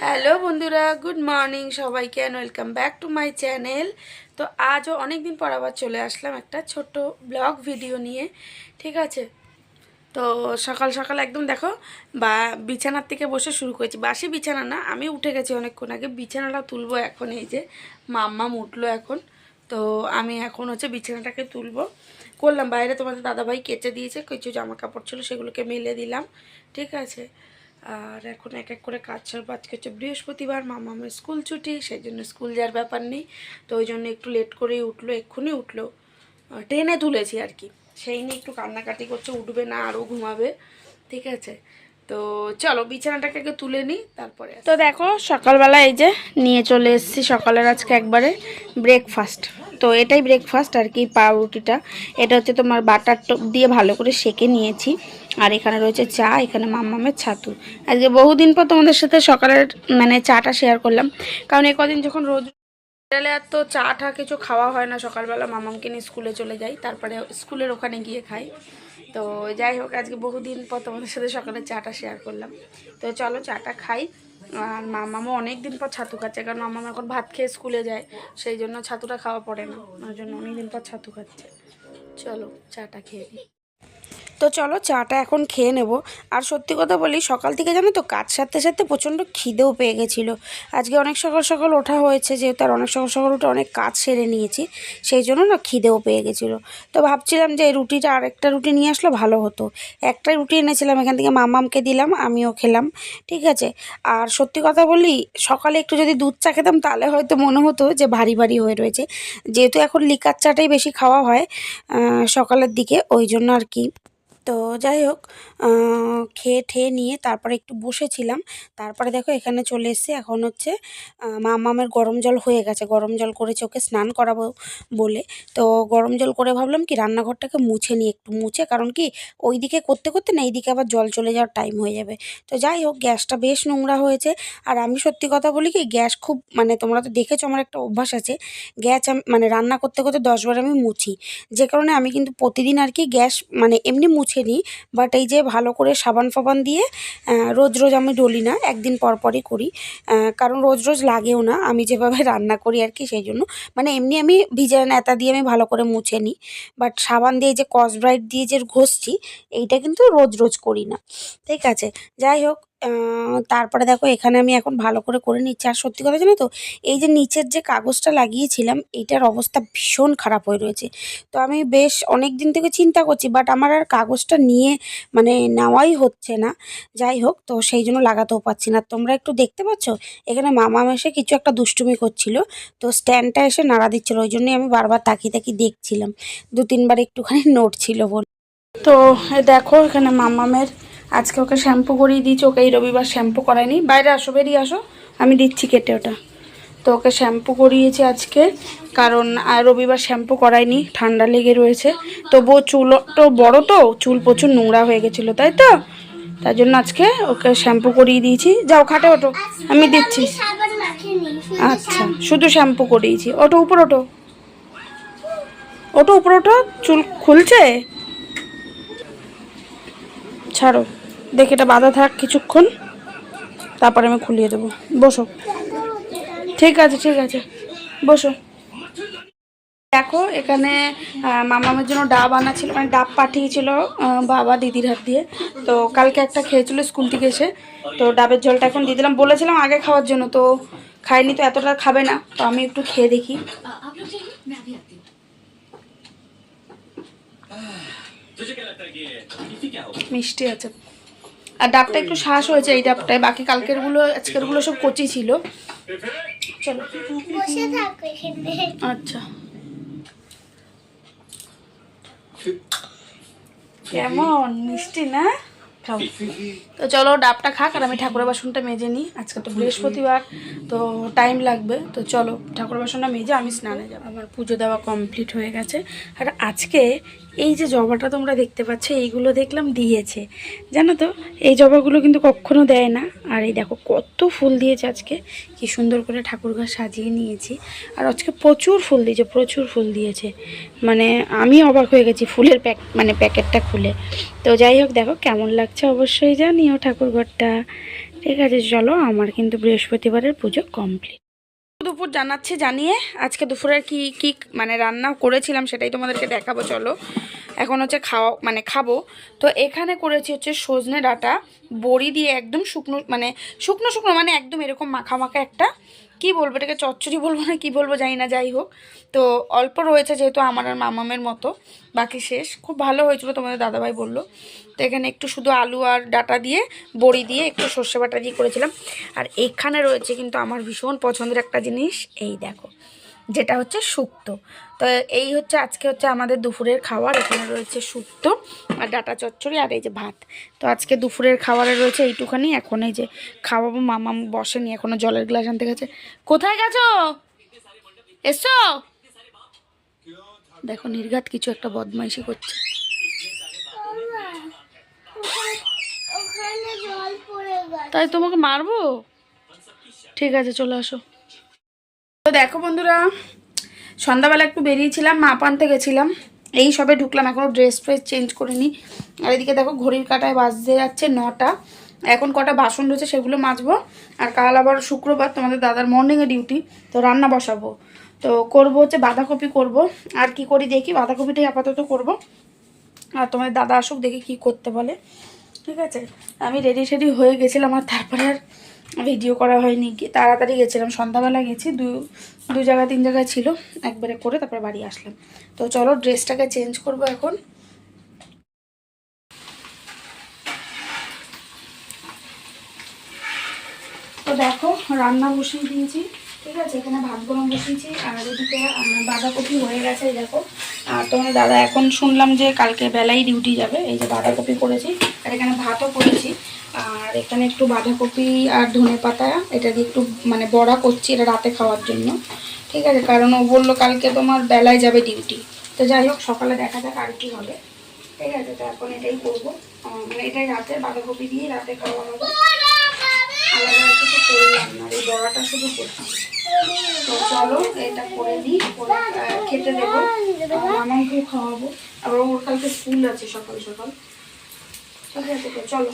Hello বন্ধুরা, good morning সবাইকে and welcome back to my channel. তো আজও অনেক দিন পর আবার চলে আসলাম একটা ছোট্ট ব্লগ ভিডিও নিয়ে। ঠিক আছে, তো সকাল সকাল একদম দেখো বিছানার থেকে বসে শুরু করেছি। বাসি বিছানা না, আমি উঠে গেছি অনেকক্ষণ আগে। বিছানাটা তুলবো এখন, এই যে মাম্মাম উঠলো এখন। তো আমি এখন হচ্ছে বিছানাটাকে তুলবো করলাম। বাইরে তোমাদের দাদাভাই কেচে দিয়েছে, কিছু জামা কাপড় ছিল সেগুলোকে মেলে দিলাম। ঠিক আছে, আর এখন এক এক করে কাজ সব। আজকে হচ্ছে বৃহস্পতিবার, মামামের স্কুল ছুটি, সেই জন্য স্কুল যাওয়ার ব্যাপার নেই। তো ওই জন্য একটু লেট করেই উঠলো, এক্ষুনি উঠলো। ট্রেনে তুলেছি আর কি, সেই নিয়ে একটু কান্নাকাটি করছে, উঠবে না, আরও ঘুমাবে। ঠিক আছে, তো চলো বিছানাটাকে আগে তুলে নিই, তারপরে। তো দেখো সকালবেলা এই যে নিয়ে চলে এসেছি সকালের আজকে একবারে ব্রেকফাস্ট। তো এটাই ব্রেকফাস্ট আর কি, পাউরুটিটা। এটা হচ্ছে তোমার বাটার দিয়ে ভালো করে সেঁকে নিয়েছি। আর এখানে রয়েছে চা, এখানে মাম্মামের ছাতু। আজকে বহুদিন পর তোমাদের সাথে সকালের চাটা শেয়ার করলাম, কারণ এ কদিন যখন রোজ বিকেলে আর তো চা টা কিছু খাওয়া হয় না। সকালবেলা মামামকে নিয়ে স্কুলে চলে যাই, তারপরে স্কুলের ওখানে গিয়ে খাই। তো যাই হোক, আজকে বহুদিন পর তোমাদের সাথে সকালে চাটা শেয়ার করলাম। তো চলো চাটা খাই। আর মামামও অনেক দিন পর ছাতু খাচ্ছে, কারণ মামাম এখন ভাত খেয়ে স্কুলে যায়, সেই জন্য ছাতুটা খাওয়া পড়ে না, ওই জন্য অনেক দিন পর ছাতু খাচ্ছে। চলো চাটা খেয়ে নিই। তো চলো চাটা এখন খেয়ে নেব। আর সত্যি কথা বলি, সকাল থেকে জানো তো কাজ সারতে সারতে প্রচণ্ড খিদেও পেয়ে গেছিলো। আজকে অনেক সকাল সকাল ওঠা হয়েছে, যেহেতু আর অনেক সকাল সকাল উঠে অনেক কাজ সেরে নিয়েছি, সেই জন্য না খিদেও পেয়ে গেছিলো। তো ভাবছিলাম যে এই রুটিটা আরেকটা রুটি নিয়ে আসলে ভালো হতো। একটা রুটি এনেছিলাম, এখান থেকে মামামকে দিলাম, আমিও খেলাম। ঠিক আছে, আর সত্যি কথা বলি, সকালে একটু যদি দুধ চা খেতাম তাহলে হয়তো মনে হতো যে ভারী ভারী হয়ে রয়েছে। যেহেতু এখন লিকার চাটাই বেশি খাওয়া হয় সকালের দিকে, ওই জন্য আর কি। তো যাই হোক, খেয়ে ঠেয়ে নিয়ে তারপরে একটু বসেছিলাম। তারপরে দেখো এখানে চলে এসেছি। এখন হচ্ছে মামামের গরম জল হয়ে গেছে, গরম জল করেছে ওকে স্নান করাবো বলে। তো গরম জল করে ভাবলাম কি রান্নাঘরটাকে মুছে নিই, একটু মুছে, কারণ কি ওই দিকে করতে করতে না এইদিকে আবার জল চলে যাওয়ার টাইম হয়ে যাবে। তো যাই হোক, গ্যাসটা বেশ নোংরা হয়েছে। আর আমি সত্যি কথা বলি কি, গ্যাস খুব তোমরা তো দেখেছো আমার একটা অভ্যাস আছে, গ্যাস রান্না করতে করতে 10 বার আমি মুছি। যে কারণে আমি কিন্তু প্রতিদিন আর কি গ্যাস এমনি মুছে নিই, বাট এই যে ভালো করে সাবান ফাবান দিয়ে রোজ রোজ আমি ডলি না, একদিন পর পরই করি। কারণ রোজ রোজ লাগেও না, আমি যেভাবে রান্না করি আর কি, সেই জন্য এমনি আমি ভিজে নেতা দিয়ে আমি ভালো করে মুছে নিই। বাট সাবান দিয়ে যে স্কচব্রাইট দিয়ে যে ঘষছি, এইটা কিন্তু রোজ রোজ করি না। ঠিক আছে, যাই হোক, তারপরে দেখো এখানে আমি এখন ভালো করে করে নিচ্ছি। আর সত্যি কথা জানো তো, এই যে নিচের যে কাগজটা লাগিয়েছিলাম, এইটার অবস্থা ভীষণ খারাপ হয়ে রয়েছে। তো আমি বেশ অনেক দিন থেকে চিন্তা করছি, বাট আমার আর কাগজটা নিয়ে নেওয়াই হচ্ছে না। যাই হোক, তো সেই জন্য লাগাতেও পারছি না। তোমরা একটু দেখতে পাচ্ছ, এখানে মামা এসে কিছু একটা দুষ্টুমি করছিল, তো স্ট্যান্ডটা এসে নাড়া দিচ্ছিল, ওই জন্যই আমি বারবার তাকিয়ে তাকিয়ে দেখছিলাম। 2-3 বার একটুখানি নড়ছিল বলে। তো দেখো এখানে মামামের আজকে ওকে শ্যাম্পু করিয়ে দিয়েছি। ওকে এই রবিবার শ্যাম্পু করায়নি। বাইরে আসো, বেরিয়ে আসো, আমি দিচ্ছি কেটে ওটা। তো ওকে শ্যাম্পু করিয়েছি আজকে, কারণ রবিবার শ্যাম্পু করায়নি, ঠান্ডা লেগে রয়েছে। তবুও চুলও বড়, তো চুল প্রচুর নোংরা হয়ে গেছিলো, তাই তো তার জন্য আজকে ওকে শ্যাম্পু করিয়ে দিয়েছি। যাও খাটে ওঠো, আমি দিচ্ছি। আচ্ছা, শুধু শ্যাম্পু করিয়েছি। ওঠো উপর, ওঠো ওঠো উপর ওঠো, চুল খুলছে, ছাড়ো, দেখে এটা বাঁধা থাক কিছুক্ষণ, তারপরে আমি খুলিয়ে দেবো। বসো, ঠিক আছে ঠিক আছে, বসো। দেখো এখানে মামামের জন্য ডাব আনা ছিল, ডাব পাঠিয়েছিল বাবা দিদির হাত দিয়ে। তো কালকে একটা খেয়েছিল স্কুল থেকে এসে, তো ডাবের জলটা এখন দিয়ে দিলাম। বলেছিলাম আগে খাওয়ার জন্য, তো খাইনি, তো এতটা খাবে না, তো আমি একটু খেয়ে দেখি। মিষ্টি আছে, আর ডাবটা একটু শ্বাস হয়েছে এই ডাবটায়, বাকি কালকেরগুলো আজকেরগুলো সব কচি ছিল। চলো আচ্ছা, কেমন মিষ্টি না? খাও। তো চলো ডাবটা খাক, আর আমি ঠাকুরের বাসনটা মেজে নিই। আজকে তো বৃহস্পতিবার, তো টাইম লাগবে। তো চলো ঠাকুরের বাসনটা মেজে আমি স্নানে যাবো। আমার পুজো দেওয়া কমপ্লিট হয়ে গেছে। আর আজকে এই যে জবাটা তোমরা দেখতে পাচ্ছ, এইগুলো দেখলাম দিয়েছে, জানো তো এই জবাগুলো কিন্তু কখনো দেয় না। আর এই দেখো কত ফুল দিয়েছে আজকে, কি সুন্দর করে ঠাকুর ঘর সাজিয়ে নিয়েছি। আর আজকে প্রচুর ফুল দিয়েছে, প্রচুর ফুল দিয়েছে, আমি অবাক হয়ে গেছি ফুলের প্যাকেটটা খুলে। তো যাই হোক, দেখো কেমন লাগছে অবশ্যই জানিও ঠাকুর ঘরটা। ঠিক আছে চলো, আমার কিন্তু বৃহস্পতিবারের পুজো কমপ্লিট। দুপুর জানাচ্ছি, জানিয়ে আজকে দুপুরের কি কি মানে রান্না করেছিলাম সেটাই তোমাদেরকে দেখাবো। চলো এখন হচ্ছে খাবো। তো এখানে করেছি হচ্ছে সজনে ডাঁটা বড়ি দিয়ে একদম শুকনো শুকনো মানে একদম এরকম মাখা মাখা একটা, কি বলবো এটাকে, চচ্চড়ি বলবো না কি বলবো জানি না, যাই হোক। তো অল্প রয়েছে যেহেতু আমার আর মামামের মতো, বাকি শেষ। খুব ভালো হয়েছিল, তোমাদের দাদাভাই বললো। তো এখানে একটু শুধু আলু আর ডাঁটা দিয়ে বড়ি দিয়ে একটু সর্ষে বাটা দিয়ে করেছিলাম। আর এখানে রয়েছে কিন্তু আমার ভীষণ পছন্দের একটা জিনিস, এই দেখো, যেটা হচ্ছে শুক্তো। তো এই হচ্ছে আজকে হচ্ছে আমাদের দুপুরের খাবার। এখানে রয়েছে শুক্তো আর ডাঁটা চচ্চড়ি আর এই যে ভাত। তো আজকে দুপুরের খাবারে রয়েছে এইটুখানি। এখন এই যে খাওয়াবো, মামা বসেনি এখনো, জলের গ্লাস আনতে গেছে। কোথায় গেছো? এসো। দেখো নির্ঘাত কিছু একটা বদমাইশি করছে। তাই তোমাকে মারবো? ঠিক আছে চলে আসো। তো দেখো বন্ধুরা, সন্ধ্যাবেলা একটু বেরিয়েছিলাম, মাপ আনতে গেছিলাম, এই সবে ঢুকলাম, এখনও ড্রেস ফ্রেস চেঞ্জ করিনি। আর এদিকে দেখো ঘড়ির কাঁটায় বাজতে যাচ্ছে 9টা। এখন কটা বাসন রয়েছে সেগুলো মাজবো। আর কাল আবার শুক্রবার, তোমাদের দাদার মর্নিংয়ে ডিউটি, তো রান্না বসাবো। তো করবো হচ্ছে বাঁধাকপি করব, আর কি করি দেখি, বাঁধাকপিটাই আপাতত করব। আর তোমাদের দাদা আসুক দেখি কি করতে বলে। ঠিক আছে, আমি রেডি শেডি হয়ে গেছিলাম, আর তারপরে আর ভিডিও করা হয়নি, তাড়াতাড়ি গেছিলাম, সন্ধ্যাবেলা গেছি, দু জায়গায় 3 জায়গায় ছিল, একবারে করে তারপরে বাড়ি আসলাম। তো চলো ড্রেসটাকে চেঞ্জ করব এখন। তো দেখো রান্না বসিয়ে দিয়েছি, ঠিক আছে, এখানে ভাত গরম বসিয়েছি। আর এদিকে বাঁধাকপি হয়ে গেছে, এই দেখো। আর তোমার দাদা এখন শুনলাম যে কালকে বেলায় ডিউটি যাবে, এই যে বাঁধাকপি করেছি, আর এখানে ভাতও করেছি। আর এখানে একটু বাঁধাকপি আর ধনে পাতা এটা দিয়ে একটু বড়া করছি, এটা রাতে খাওয়ার জন্য। ঠিক আছে, কারণ ও বললো কালকে তোমার বেলায় যাবে ডিউটি। তো যাই হোক, সকালে দেখা যাক আর কি হবে। ঠিক আছে, তো এখন এটাই করবো, এটাই রাতে বাঁধাকপি দিয়ে রাতে খাওয়া হবে। আলাদা কিছু করলাম না, এই বড়াটা শুধু করছি। তো চলো এটা করে নিই, খেতে দেবো, মামাকেও খাওয়াবো, আবার ওর কালকে স্কুল আছে সকাল সকাল। ঠিক আছে, তো চলো।